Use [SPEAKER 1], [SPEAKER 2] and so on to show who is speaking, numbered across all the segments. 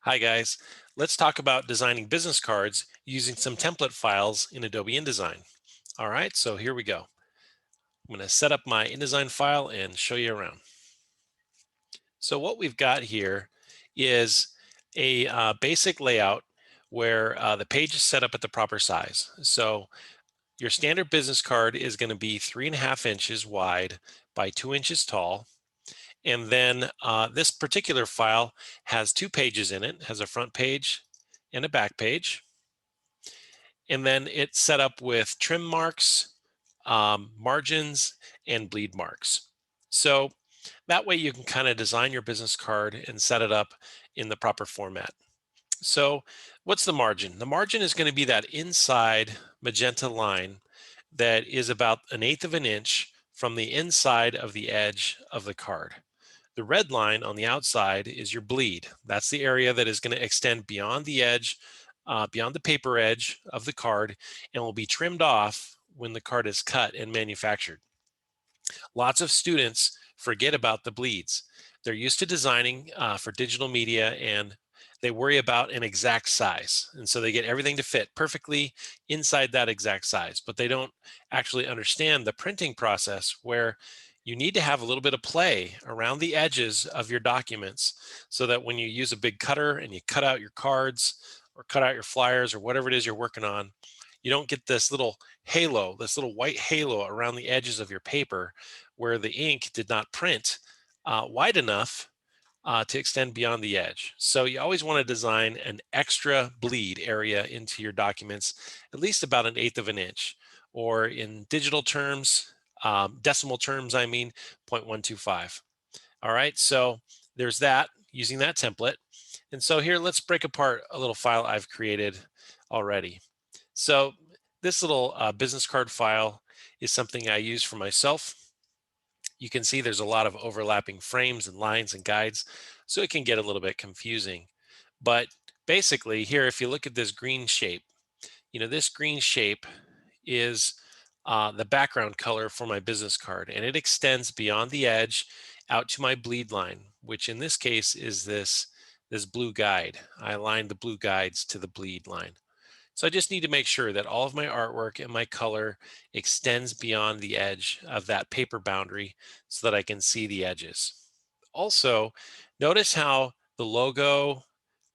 [SPEAKER 1] Hi guys, let's talk about designing business cards using some template files in Adobe InDesign. All right, so here we go. I'm going to set up my InDesign file and show you around. So what we've got here is a basic layout where the page is set up at the proper size. So your standard business card is going to be 3.5 inches wide by 2 inches tall. And then this particular file has two pages in it, has a front page and a back page. And then it's set up with trim marks, margins, and bleed marks. So that way you can kind of design your business card and set it up in the proper format. So what's the margin? The margin is going to be that inside magenta line that is about 1/8 of an inch from the inside of the edge of the card. The red line on the outside is your bleed. That's the area that is going to extend beyond the edge, beyond the paper edge of the card, and will be trimmed off when the card is cut and manufactured. Lots of students forget about the bleeds. They're used to designing for digital media and they worry about an exact size. And so they get everything to fit perfectly inside that exact size, but they don't actually understand the printing process where you need to have a little bit of play around the edges of your documents so that when you use a big cutter and you cut out your cards or cut out your flyers or whatever it is you're working on, you don't get this little halo, this little white halo around the edges of your paper where the ink did not print wide enough to extend beyond the edge. So you always want to design an extra bleed area into your documents, at least about 1/8 of an inch, or in digital terms, decimal terms, I mean 0.125. All right, so there's that using that template. And so here, let's break apart a little file I've created already. So this little business card file is something I use for myself. You can see there's a lot of overlapping frames and lines and guides, so it can get a little bit confusing. But basically here, if you look at this green shape, this green shape is the background color for my business card, and it extends beyond the edge out to my bleed line, which in this case is this blue guide. I aligned the blue guides to the bleed line. So I just need to make sure that all of my artwork and my color extends beyond the edge of that paper boundary so that I can see the edges. Also, notice how the logo,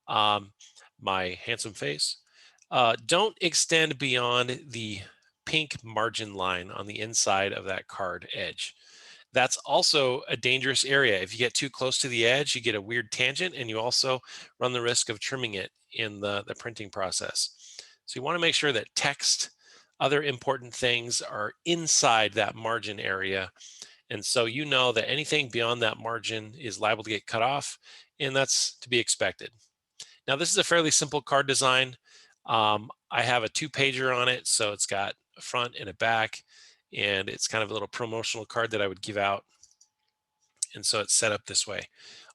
[SPEAKER 1] um, my handsome face, don't extend beyond the pink margin line on the inside of that card edge. That's also a dangerous area. If you get too close to the edge, you get a weird tangent and you also run the risk of trimming it in the printing process. So you want to make sure that text, other important things are inside that margin area. And so you know that anything beyond that margin is liable to get cut off, and that's to be expected. Now, this is a fairly simple card design. I have a two-pager on it, so it's got a front and a back, and it's kind of a little promotional card that I would give out. And so it's set up this way.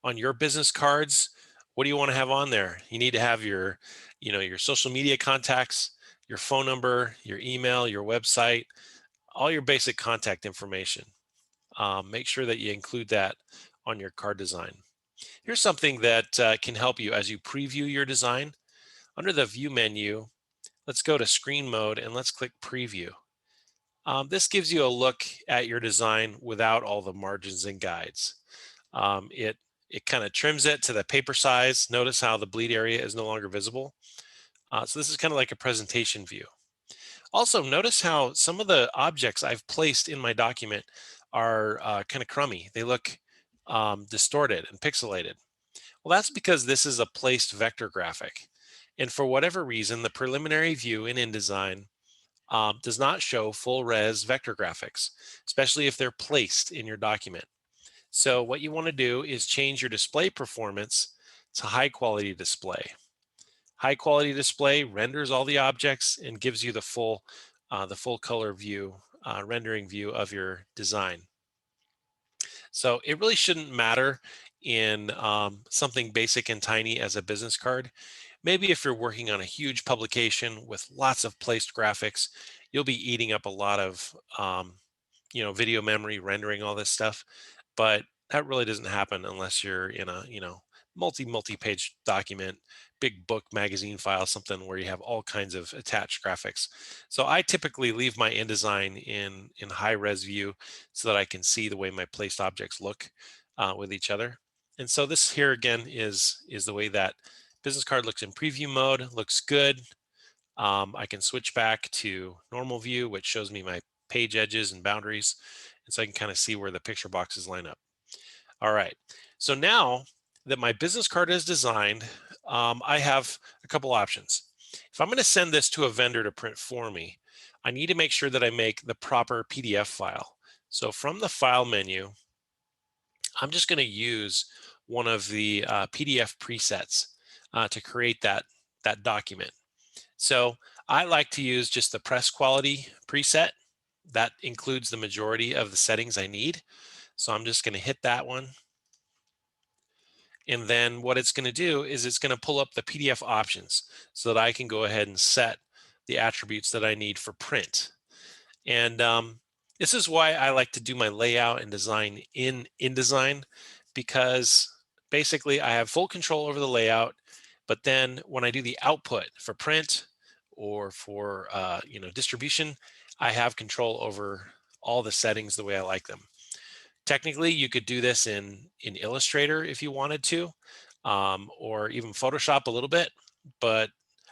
[SPEAKER 1] On your business cards, what do you want to have on there? You need to have your social media contacts, your phone number, your email, your website, all your basic contact information. Make sure that you include that on your card design. Here's something that can help you as you preview your design. Under the View menu, let's go to Screen Mode and let's click Preview. This gives you a look at your design without all the margins and guides. It kind of trims it to the paper size. Notice how the bleed area is no longer visible. So this is kind of like a presentation view. Also, notice how some of the objects I've placed in my document are kind of crummy. They look distorted and pixelated. Well, that's because this is a placed vector graphic. And for whatever reason, the preliminary view in InDesign does not show full res vector graphics, especially if they're placed in your document. So what you want to do is change your display performance to high quality display. High quality display renders all the objects and gives you the full color view, rendering view of your design. So it really shouldn't matter in something basic and tiny as a business card. Maybe if you're working on a huge publication with lots of placed graphics, you'll be eating up a lot of video memory rendering all this stuff. But that really doesn't happen unless you're in a multi-page document, big book, magazine file, something where you have all kinds of attached graphics. So I typically leave my InDesign in high res view so that I can see the way my placed objects look with each other. And so this here again is the way that business card looks in preview mode. Looks good. I can switch back to normal view, which shows me my page edges and boundaries. And so I can kind of see where the picture boxes line up. All right. So now that my business card is designed, I have a couple options. If I'm going to send this to a vendor to print for me, I need to make sure that I make the proper PDF file. So from the file menu, I'm just going to use one of the PDF presets to create that document. So I like to use just the press quality preset. That includes the majority of the settings I need. So I'm just going to hit that one. And then what it's going to do is it's going to pull up the PDF options so that I can go ahead and set the attributes that I need for print. And this is why I like to do my layout and design in InDesign, because basically I have full control over the layout. But then when I do the output for print or for distribution, I have control over all the settings the way I like them. Technically, you could do this in Illustrator if you wanted to, or even Photoshop a little bit. But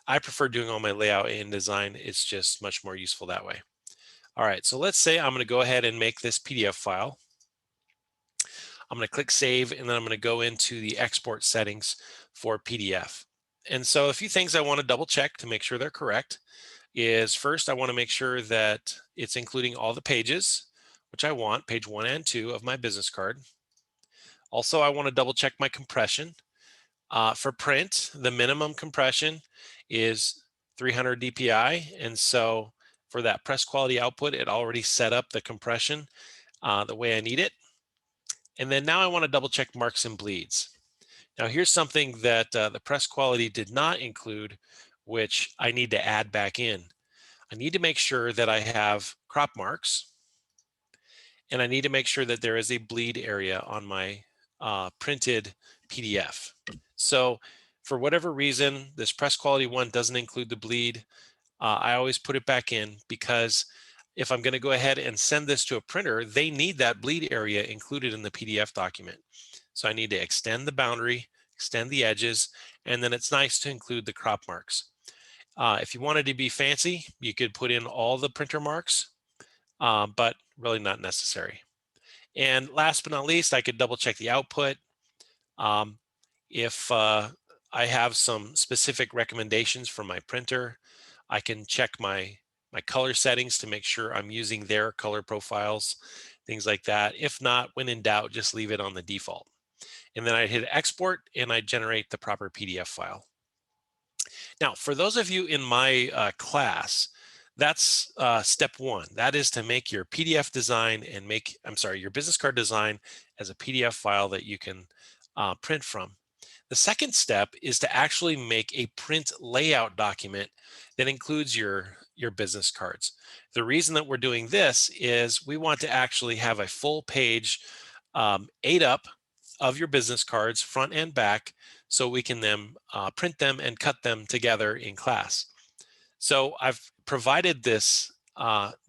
[SPEAKER 1] I prefer doing all my layout in InDesign. It's just much more useful that way. All right, so let's say I'm going to go ahead and make this PDF file. I'm going to click Save, and then I'm going to go into the export settings for PDF. And so a few things I want to double check to make sure they're correct is first, I want to make sure that it's including all the pages, which I want, page 1 and 2 of my business card. Also, I want to double check my compression. For print, the minimum compression is 300 dpi. And so for that press quality output, it already set up the compression the way I need it. And then now I want to double check marks and bleeds. Now here's something that the press quality did not include, which I need to add back in. I need to make sure that I have crop marks, and I need to make sure that there is a bleed area on my printed PDF. So for whatever reason, this press quality one doesn't include the bleed. I always put it back in because if I'm going to go ahead and send this to a printer, they need that bleed area included in the PDF document. So I need to extend the boundary, extend the edges, and then it's nice to include the crop marks. If you wanted to be fancy, you could put in all the printer marks, but really not necessary. And last but not least, I could double check the output. If I have some specific recommendations from my printer, I can check my color settings to make sure I'm using their color profiles, things like that. If not, when in doubt, just leave it on the default. And then I hit export and I generate the proper PDF file. Now, for those of you in my class, that's step one. That is to make your PDF design and your business card design as a PDF file that you can print from. The second step is to actually make a print layout document that includes your business cards. The reason that we're doing this is we want to actually have a full page 8 up of your business cards, front and back, so we can then print them and cut them together in class. So I've provided this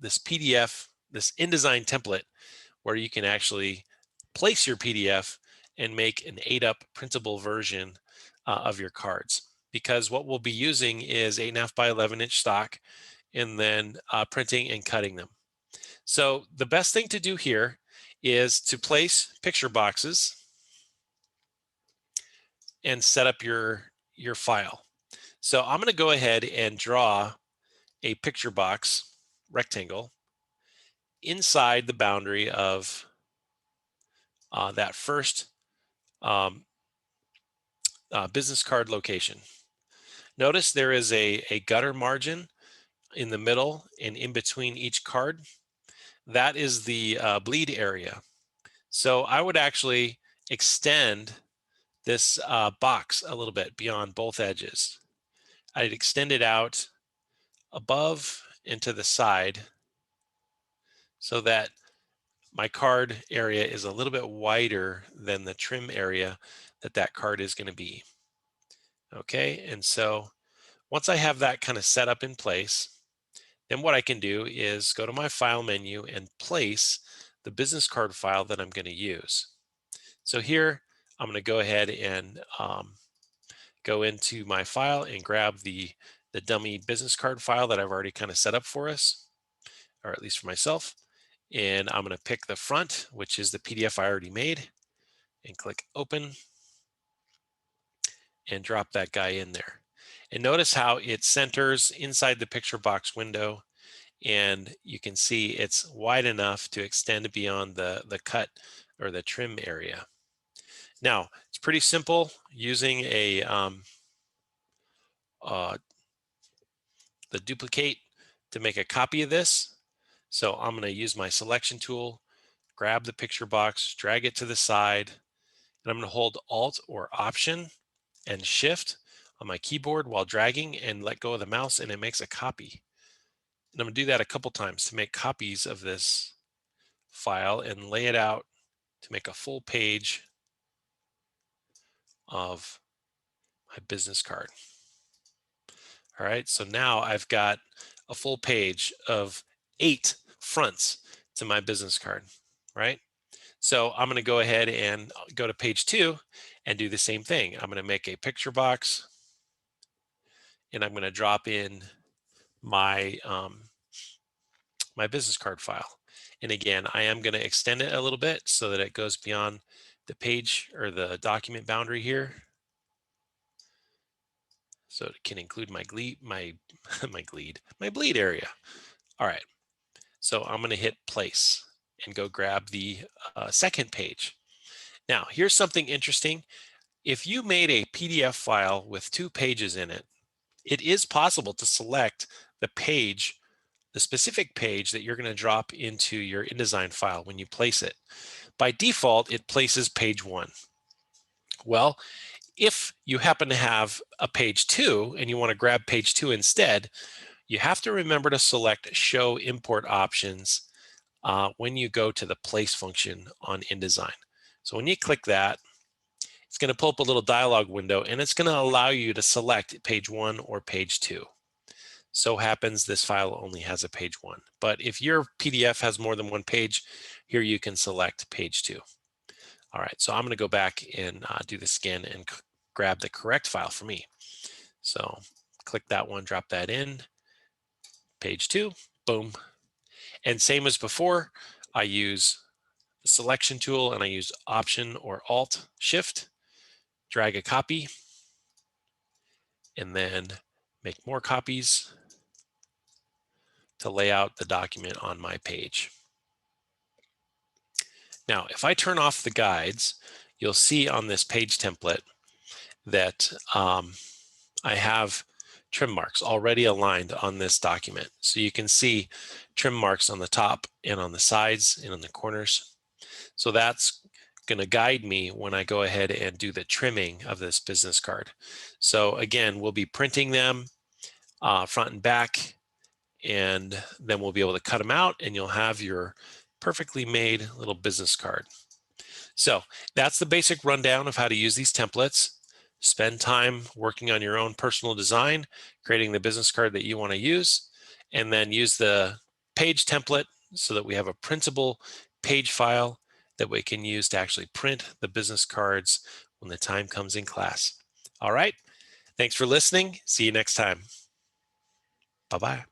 [SPEAKER 1] this PDF, this InDesign template, where you can actually place your PDF and make an 8 up printable version of your cards. Because what we'll be using is 8.5 by 11-inch stock, and then printing and cutting them. So the best thing to do here is to place picture boxes and set up your file. So I'm going to go ahead and draw a picture box rectangle inside the boundary of that first business card location. Notice there is a gutter margin in the middle and in between each card. That is the bleed area. So I would actually extend this box a little bit beyond both edges. I'd extend it out above and to the side so that my card area is a little bit wider than the trim area that card is going to be. Okay, and so once I have that kind of set up in place, then what I can do is go to my file menu and place the business card file that I'm going to use. So here, I'm going to go ahead and go into my file and grab the dummy business card file that I've already kind of set up for us, or at least for myself. And I'm going to pick the front, which is the PDF I already made, and click open and drop that guy in there. And notice how it centers inside the picture box window, and you can see it's wide enough to extend beyond the cut or the trim area. Now, it's pretty simple using the duplicate to make a copy of this. So I'm going to use my selection tool, grab the picture box, drag it to the side, and I'm going to hold Alt or Option and Shift on my keyboard while dragging and let go of the mouse, and it makes a copy. And I'm going to do that a couple times to make copies of this file and lay it out to make a full page of my business card. All right, so now I've got a full page of 8 fronts to my business card, right? So I'm going to go ahead and go to page 2 and do the same thing. I'm going to make a picture box, and I'm going to drop in my my business card file. And again, I am going to extend it a little bit so that it goes beyond the page or the document boundary here. So it can include my my bleed area. All right. So I'm going to hit place and go grab the second page. Now, here's something interesting. If you made a PDF file with 2 pages in it, it is possible to select the page, the specific page that you're going to drop into your InDesign file when you place it. By default, it places page 1. Well, if you happen to have a page 2 and you want to grab page 2 instead, you have to remember to select Show Import Options when you go to the Place function on InDesign. So when you click that, it's going to pull up a little dialog window, and it's going to allow you to select page 1 or page 2. So happens this file only has a page 1. But if your PDF has more than 1 page, here you can select page 2. All right, so I'm going to go back and do the scan and grab the correct file for me. So click that one, drop that in, page 2, boom. And same as before, I use the selection tool and I use Option or Alt Shift, drag a copy, and then make more copies to lay out the document on my page. Now, if I turn off the guides, you'll see on this page template that I have trim marks already aligned on this document. So you can see trim marks on the top and on the sides and on the corners. So that's going to guide me when I go ahead and do the trimming of this business card. So again, we'll be printing them front and back, and then we'll be able to cut them out, and you'll have your perfectly made little business card. So that's the basic rundown of how to use these templates. Spend time working on your own personal design, creating the business card that you want to use, and then use the page template so that we have a printable page file that we can use to actually print the business cards when the time comes in class. All right, thanks for listening. See you next time. Bye-bye.